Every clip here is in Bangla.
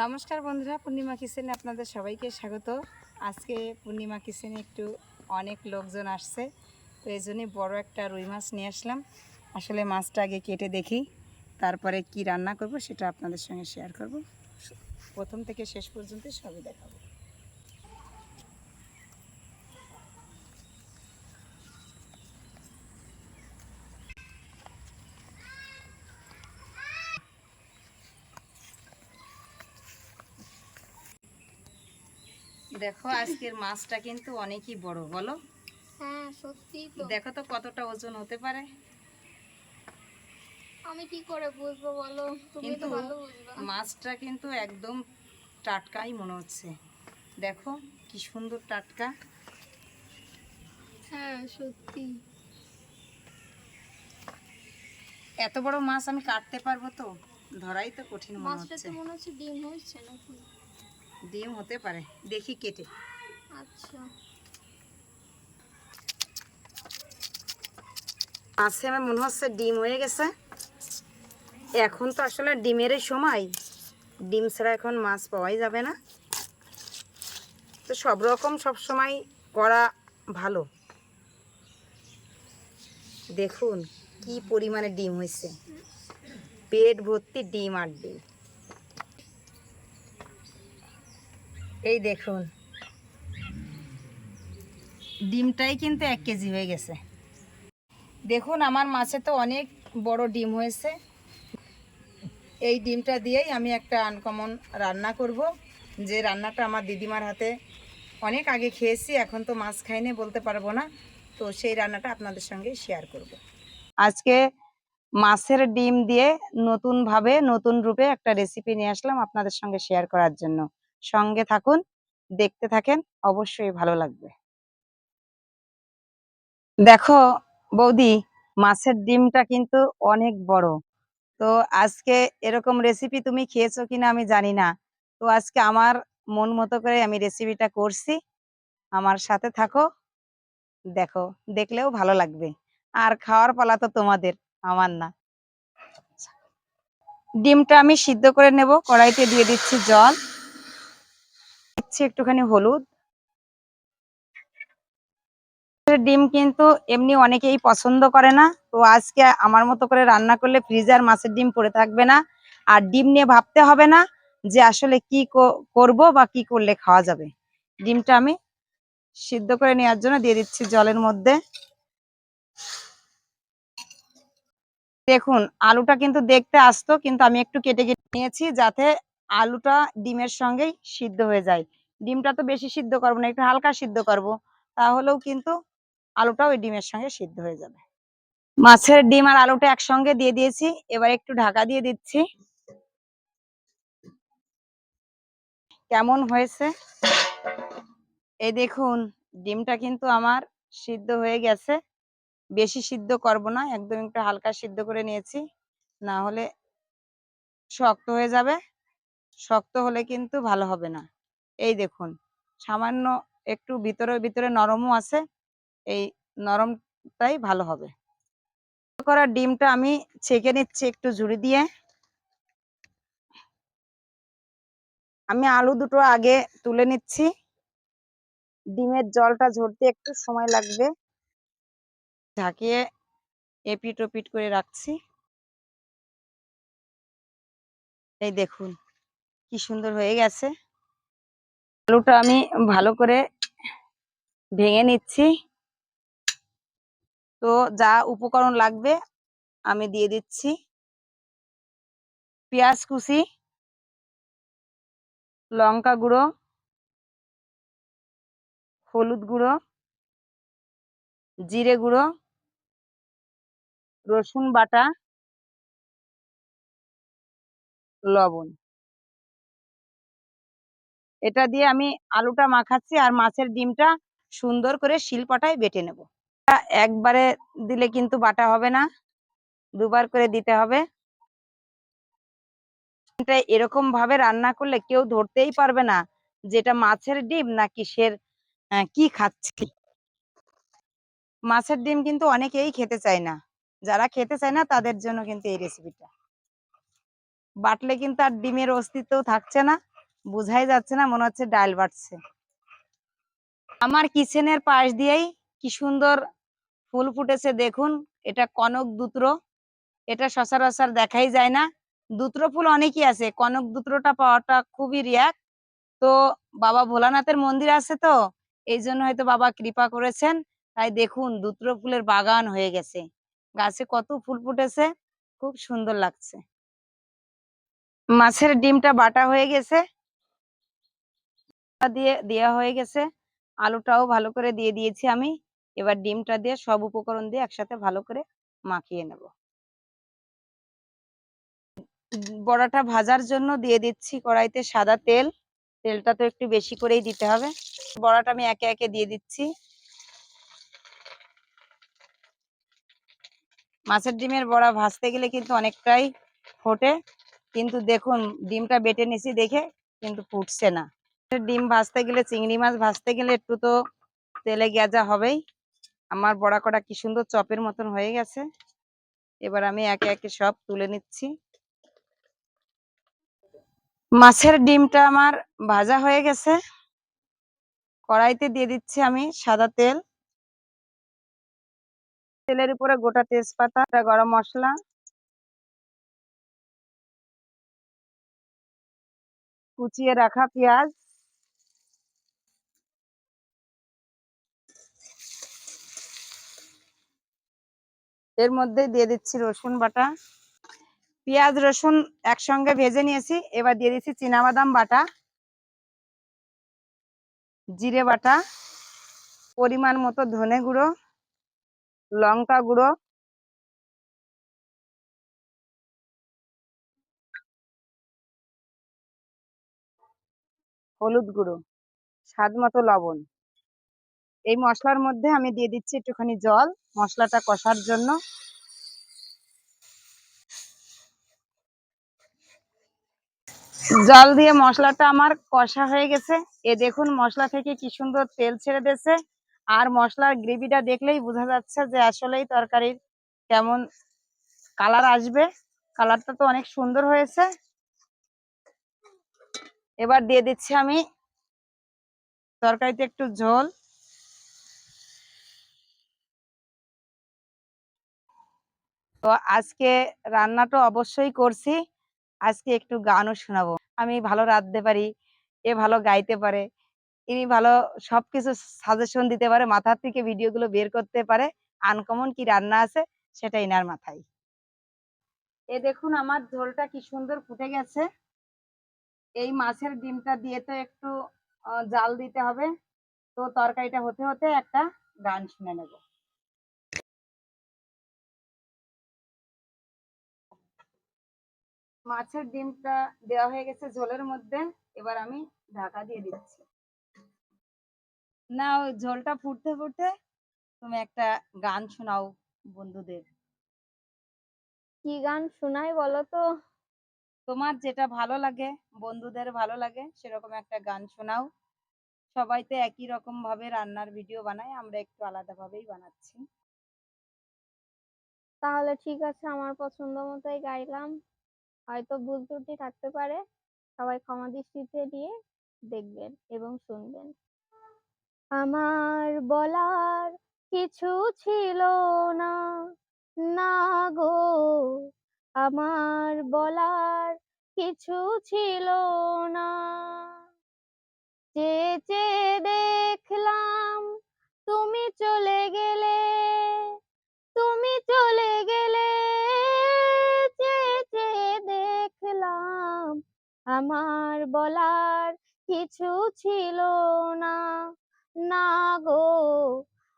নমস্কার বন্ধুরা, পূর্ণিমা কিচেনে আপনাদের সবাইকে স্বাগত। আজকে পূর্ণিমা কিচেনে একটু অনেক লোকজন আসছে, তো এই জন্যই বড়ো একটা রুই মাছ নিয়ে আসলাম। আসলে মাছটা আগে কেটে দেখি, তারপরে কি রান্না করব সেটা আপনাদের সঙ্গে শেয়ার করব। প্রথম থেকে শেষ পর্যন্ত সবই দেখাবো। দেখো, আজকের মাছটা কিন্তু অনেকই বড়, বলো? হ্যাঁ, সত্যি তো। দেখো তো কতটা ওজন হতে পারে। আমি কি করে বুঝবো বলো, তুমি তো কিন্তু ভালো বুঝবা। মাছটা কিন্তু একদম টাটকাই মনে হচ্ছে। দেখো কি সুন্দর টাটকা। হ্যাঁ সত্যি। এত বড় মাছ আমি কাটতে পারবো তো? ধরাই তো কঠিন মনে মাছটা হচ্ছে। তো মনে হচ্ছে ডিম হয়েছে নাকি? ডিম হতে পারে, দেখি কেটে। আচ্ছা। মাছে আমার মনে হচ্ছে ডিম হয়ে গেছে। এখন তো আসলে ডিমেরই সময়, ডিম ছাড়া এখন মাছ পাওয়াই যাবে না। তো সব রকম সব সময় করা ভালো। দেখুন কি পরিমাণে ডিম হয়েছে, পেট ভর্তি ডিম আর ডিম। এই দেখুন, ডিমটাই কিন্তু 1 কেজি হয়ে গেছে। দেখুন আমার মাছে তো অনেক বড় ডিম হয়েছে। এই ডিমটা দিয়েই আমি একটা আনকমন রান্না করব, যে রান্নাটা আমার দিদিমার হাতে অনেক আগে খেয়েছি, এখন তো মাছ খাইনি বলতে পারবো না। তো সেই রান্নাটা আপনাদের সঙ্গে শেয়ার করব। আজকে মাছের ডিম দিয়ে নতুনভাবে নতুন রূপে একটা রেসিপি নিয়ে আসলাম আপনাদের সঙ্গে শেয়ার করার জন্য। সঙ্গে থাকুন, দেখতে থাকেন, অবশ্যই ভালো লাগবে। দেখো বৌদি, মাছের ডিমটা কিন্তু অনেক বড়। তো আজকে এরকম রেসিপি তুমি খেয়েছো কিনা আমি জানি না। তো আজকে আমার মন মতো করে আমি রেসিপিটা করছি। আমার সাথে থাকো, দেখো, দেখলেও ভালো লাগবে। আর খাওয়ার পালা তো তোমাদের, আমার না। ডিমটা আমি সিদ্ধ করে নেব। কড়াইতে দিয়ে দিচ্ছি জল, দিচ্ছি একটুখানি হলুদ। ডিম কিন্তু এমনি অনেকেই পছন্দ করে না, তো আজকে আমার মতো করে রান্না করলে ফ্রিজে আর মাছের ডিম পড়ে থাকবে না। আর ডিম নিয়ে ভাবতে হবে না যে আসলে কি করব বা কি করলে খাওয়া যাবে। ডিমটা আমি সিদ্ধ করে নেওয়ার জন্য দিয়ে দিচ্ছি জলের মধ্যে। দেখুন আলুটা কিন্তু দেখতে আস্ত, কিন্তু আমি একটু কেটে কেটে নিয়েছি যাতে আলুটা ডিমের সঙ্গেই সিদ্ধ হয়ে যায়। ডিমটা তো বেশি সিদ্ধ করবো না, একটু হালকা সিদ্ধ করব, তাহলেও কিন্তু আলুটাও ওই ডিমের সঙ্গে সিদ্ধ হয়ে যাবে। মাছের ডিম আর আলুটা একসঙ্গে দিয়ে দিয়েছি, এবার একটু ঢাকা দিয়ে দিচ্ছি। কেমন হয়েছে এই দেখুন, ডিমটা কিন্তু আমার সিদ্ধ হয়ে গেছে। বেশি সিদ্ধ করব না, একদম একটু হালকা সিদ্ধ করে নিয়েছি, না হলে শক্ত হয়ে যাবে। শক্ত হলে কিন্তু ভালো হবে না। এই দেখুন, সামান্য একটু ভিতরে ভিতরে নরমও আছে, এই নরমটাই ভালো হবে। করা ডিমটা আমি ছেঁকে নিচ্ছি একটু ঝুড়ি দিয়ে। আমি আলু দুটো আগে তুলে নিচ্ছি, ডিমের জলটা ঝরতে একটু সময় লাগবে। ঢাকিয়ে এপিট ওপিট করে রাখছি। এই দেখুন কি সুন্দর হয়ে গেছে। আলুটা আমি ভালো করে ভেঙে নিচ্ছি। তো যা উপকরণ লাগবে আমি দিয়ে দিচ্ছি। পেঁয়াজ কুচি, লঙ্কা গুঁড়ো, হলুদ গুঁড়ো, জিরে গুঁড়ো, রসুন বাটা, লবণ। এটা দিয়ে আমি আলুটা মাখাচ্ছি, আর মাছের ডিমটা সুন্দর করে শিলপাটায় বেটে নেব। একবারে দিলে কিন্তু বাটা হবে না, দুবার করে দিতে হবে। এটা এরকম ভাবে রান্না করলে কেউ ধরতেই পারবে না যেটা মাছের ডিম না কিসের, কি খাচ্ছি। মাছের ডিম কিন্তু অনেকেই খেতে চায় না, যারা খেতে চায় না তাদের জন্য কিন্তু এই রেসিপিটা। বাটলে কিন্তু আর ডিমের অস্তিত্ব থাকছে না, বোঝাই যাচ্ছে না, মনে হচ্ছে ডাল বাটছে। আমার কিচেনের পাশ দিয়েই কি সুন্দর ফুল ফুটেছে দেখুন। এটা কনক দুত্র, এটা সচরাচর দেখাই যায় না। দুত্র ফুল অনেকই আছে, কনক দুত্রটা পাওয়াটা খুবই রেয়ার। তো বাবা ভোলানাথের মন্দির আছে, তো এই জন্য হয়তো বাবা কৃপা করেছেন। তাই দেখুন দুত্র ফুলের বাগান হয়ে গেছে, গাছে কত ফুল ফুটেছে, খুব সুন্দর লাগছে। মাছের ডিমটা বাটা হয়ে গেছে, দিয়ে দেওয়া হয়ে গেছে, আলুটাও ভালো করে দিয়ে দিয়েছি আমি। এবার ডিমটা দিয়ে সব উপকরণ দিয়ে একসাথে ভালো করে মাখিয়ে নেব। বড়াটা ভাজার জন্য দিয়ে দিচ্ছি কড়াইতে সাদা তেল। তেলটা তো একটু বেশি করেই দিতে হবে। বড়াটা আমি একে একে দিয়ে দিচ্ছি। মাছের ডিমের বড়া ভাজতে গেলে কিন্তু অনেকটাই ফোটে, কিন্তু দেখুন ডিমটা বেটে নিছি দেখে কিন্তু ফুটছে না। ডিম ভাজতে গেলে, চিংড়ি মাছ ভাজতে গেলে একটু তো তেলে গেজা হবেই। আমার বড়া কটা কি সুন্দর চপের মতন হয়ে গেছে। এবার আমি একে একে সব তুলে নিচ্ছি। মাছের ডিমটা আমার ভাজা হয়ে গেছে। কড়াইতে দিয়ে দিচ্ছি আমি সাদা তেল। তেলের উপরে গোটা তেজপাতা, গরম মশলা, কুচিয়ে রাখা পেঁয়াজ, এর মধ্যে দিয়ে দিচ্ছি রসুন বাটা। পেঁয়াজ রসুন একসঙ্গে ভেজে নিয়েছি। এবার দিয়ে দিচ্ছি চীনাবাদাম বাটা, জিরে বাটা, পরিমাণ মতো ধনে গুঁড়ো, লঙ্কা গুঁড়ো, হলুদ গুঁড়ো, স্বাদ মতো লবণ। এই মশলার মধ্যে আমি দিয়ে দিচ্ছি একটুখানি জল মশলাটা কষার জন্য। জল দিয়ে মশলাটা আমার কষা হয়ে গেছে। এ দেখুন মশলা থেকে কি সুন্দর তেল ছেড়ে দিয়েছে। আর মশলার গ্রেভিটা দেখলেই বোঝা যাচ্ছে যে আসলেই তরকারির কেমন কালার আসবে। কালারটা তো অনেক সুন্দর হয়েছে। এবার দিয়ে দিচ্ছি আমি তরকারিতে একটু ঝোল। তো আজকে রান্নাটা অবশ্যই করছি, আজকে একটু গানও শোনাবো। আমি ভালো রাঁধতে পারি, এ ভালো গাইতে পারে, ইনি ভালো সবকিছু সাজেশন দিতে পারে, মাথার থেকে ভিডিওগুলো বের করতে পারে। আনকমন কি রান্না আছে সেটা ইনার মাথায়। এ দেখুন আমার ঝোলটা কি সুন্দর ফুটে গেছে। এই মাছের ডিমটা দিয়ে তো একটু জাল দিতে হবে। তো তরকারিটা হতে হতে একটা গান শুনে নেব। মাছের ডিমটা দেওয়া হয়ে গেছে ঝোলের মধ্যে। এবার আমি ঢাকা দিয়ে দিচ্ছি। না, ওই ঝোলটা ফুটতে ফুটতে তুমি একটা গান শোনাও বন্ধুদের। কি গান শোনাই বলো তো? তোমার যেটা ভালো লাগে, বন্ধুদের ভালো লাগে সেরকম একটা গান শোনাও। সবাই তো একই রকম ভাবে রান্নার ভিডিও বানায়, আমরা একটু আলাদা ভাবেই বানাচ্ছি। তাহলে ঠিক আছে, আমার পছন্দ মতোই গাইলাম। হয়তো ভুল ত্রুটি থাকতে পারে, সবাই ক্ষমা দৃষ্টিতে নিয়ে দেখবেন এবং শুনবেন। আমার বলার কিছু ছিল না, না গো, আমার বলার কিছু ছিল না। চেয়ে চেয়ে দেখলাম তুমি চলে গেলে, তুমি চলে গেলে। চেয়ে চেয়ে দেখলাম আমার বলার কিছু ছিল না, না গো,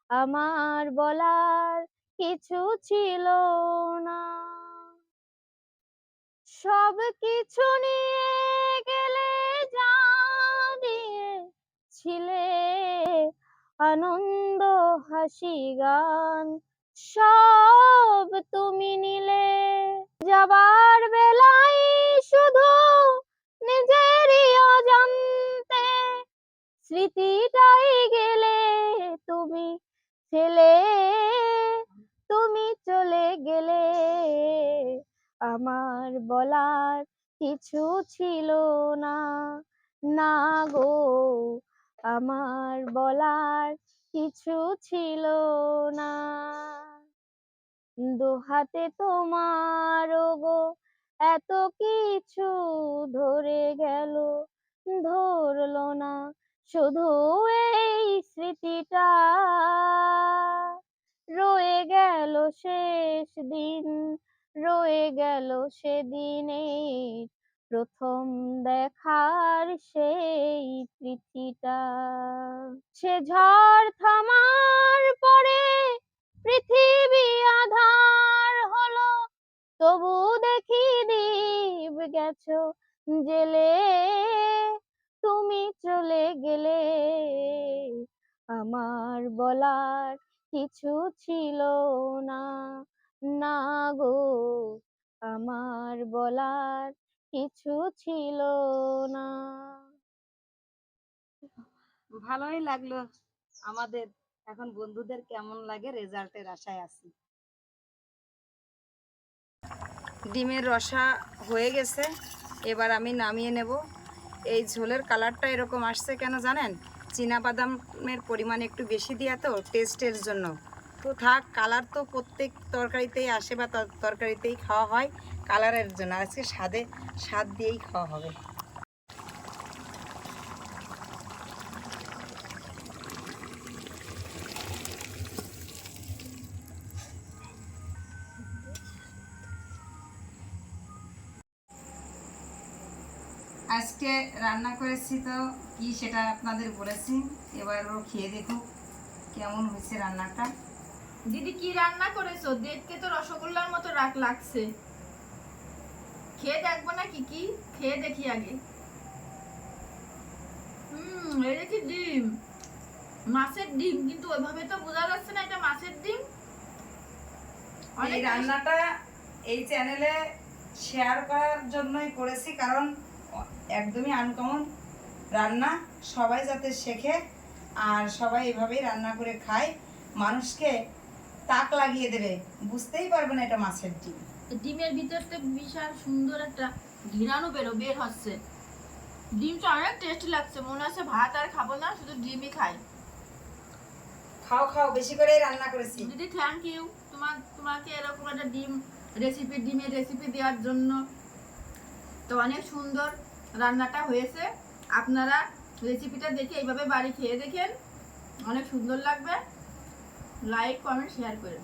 আমার বলার কিছু ছিল না। সব কিছু নিয়ে গেলে জানিয়ে ছিলে, আনন্দ হাসি গান সব তুমি নিলে। যাবার বেলায় শুধু নিজেরই অজান্তে স্মৃতিটাই গেলে তুমি ছেলে, তুমি চলে গেলে। আমার বলার কিছু ছিল না, না গো, আমার বলার কিছু ছিল না। দোহাতে তোমার গো, এত কিছু ধরে গেল, ধরলো না শুধু এই স্মৃতিটা। রয়ে গেল শেষ দিন, রয়ে গেল সেদিনে প্রথম দেখার সেই পৃথিবীটা। সে ঝড় থামার পরে পৃথিবী আঁধার হলো, তবু দেখি দীপ গেছো জেলে, তুমি চলে গেলে। আমার বলার কিছু ছিল না, না গো, আমার বলার কিছু ছিল না। ভালোই লাগলো আমাদের। এখন বন্ধুদের কেমন লাগে রেজাল্টের আশায় আছি। ডিমের রসা হয়ে গেছে, এবার আমি নামিয়ে নেব। এই ঝোলের কালারটা এরকম আসছে কেন জানেন? চীনাবাদামের পরিমাণ একটু বেশি দেওয়া তো, টেস্টের জন্য। তো থাক, কালার তো প্রত্যেক তরকারিতেই আসে বা তরকারিতেই খাওয়া হয়, কালারের জন্য। আজকে স্বাদ দিয়েই খাওয়া হবে। আজকে রান্না করেছি তো কি সেটা আপনাদের বলেছি, এবার ও খেয়ে দেখুক কেমন হয়েছে রান্নাটা। দিদি কি রান্না করেছো? দেখতে তো রসগোল্লার মতো লাগছে। খেয়ে দেখবো না কি কি? খেয়ে দেখি আগে। এই দেখি ডিম, মাছের ডিম, কিন্তু ওইভাবে তো বোঝা যাচ্ছে না এটা মাছের ডিম। এই রান্নাটা এই চ্যানেলে শেয়ার করার জন্যই করেছি, কারণ একদমই আনকমন রান্না, সবাই যাতে শেখে আর সবাই এভাবেই রান্না করে খায়, মানুষকে তাক লাগিয়ে দেবে, বুঝতেই পারবে না এটা মাছের ডিম। ডিমের ভিতর তো বিশাল সুন্দর একটা ঘিরানো বের হচ্ছে। ডিমটা অনেক টেস্টি লাগছে, মনে হচ্ছে ভাত আর খাবো না, শুধু ডিমই খাই। খাও খাও, বেশি করেই রান্না করেছি। দিদি থ্যাংক ইউ তোমাকে এরকম একটা ডিমের রেসিপি দেওয়ার জন্য। তো অনেক সুন্দর রান্নাটা হয়েছে। আপনারা রেসিপিটা দেখে এইভাবে বাড়ি খেয়ে দেখেন, অনেক সুন্দর লাগবে। লাইক কমেন্ট শেয়ার করেন।